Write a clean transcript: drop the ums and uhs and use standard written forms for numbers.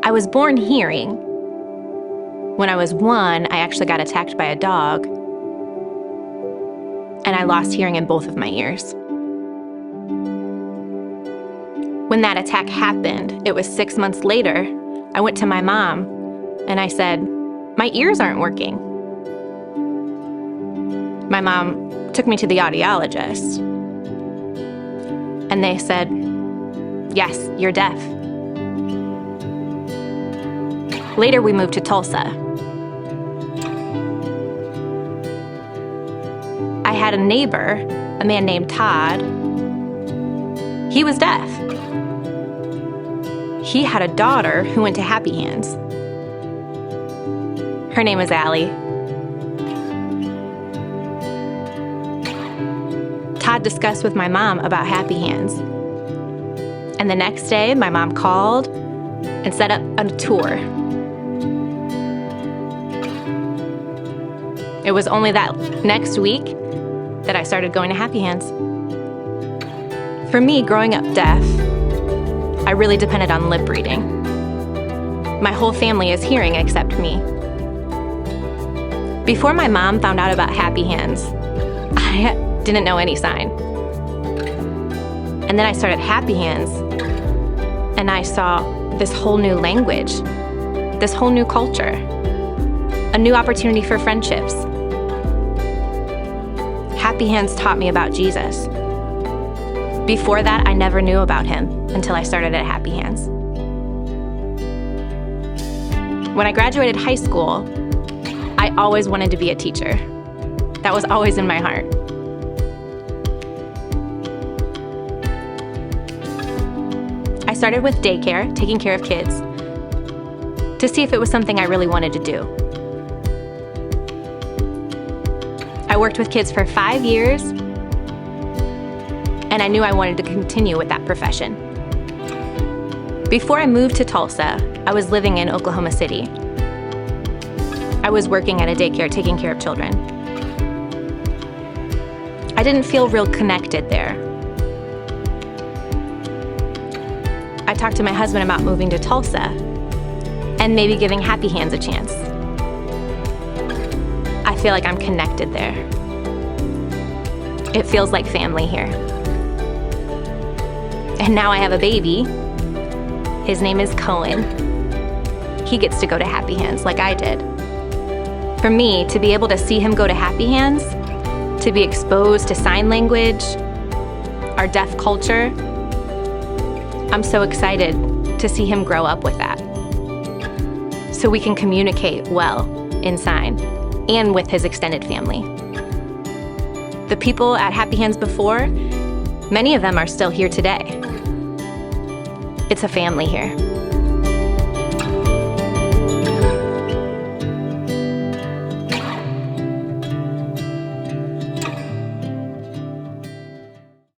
I was born hearing. When I was 1, I actually got attacked by a dog, and I lost hearing in both of my ears. When that attack happened, it was 6 months later, I went to my mom and I said, "My ears aren't working." My mom took me to the audiologist, and they said, "Yes, you're deaf." Later, we moved to Tulsa. I had a neighbor, a man named Todd. He was deaf. He had a daughter who went to Happy Hands. Her name was Allie. Todd discussed with my mom about Happy Hands. And the next day, my mom called and set up a tour. It was only that next week that I started going to Happy Hands. For me, growing up deaf, I really depended on lip reading. My whole family is hearing except me. Before my mom found out about Happy Hands, I didn't know any sign. And then I started Happy Hands, and I saw this whole new language, this whole new culture, a new opportunity for friendships. Happy Hands taught me about Jesus. Before that, I never knew about him until I started at Happy Hands. When I graduated high school, I always wanted to be a teacher. That was always in my heart. I started with daycare, taking care of kids, to see if it was something I really wanted to do. I worked with kids for 5 years, and I knew I wanted to continue with that profession. Before I moved to Tulsa, I was living in Oklahoma City. I was working at a daycare, taking care of children. I didn't feel real connected there. I talked to my husband about moving to Tulsa and maybe giving Happy Hands a chance. I feel like I'm connected there. It feels like family here. And now I have a baby. His name is Cohen. He gets to go to Happy Hands like I did. For me, to be able to see him go to Happy Hands, to be exposed to sign language, our deaf culture, I'm so excited to see him grow up with that. So we can communicate well in sign and with his extended family. The people at Happy Hands before, many of them are still here today. It's a family here.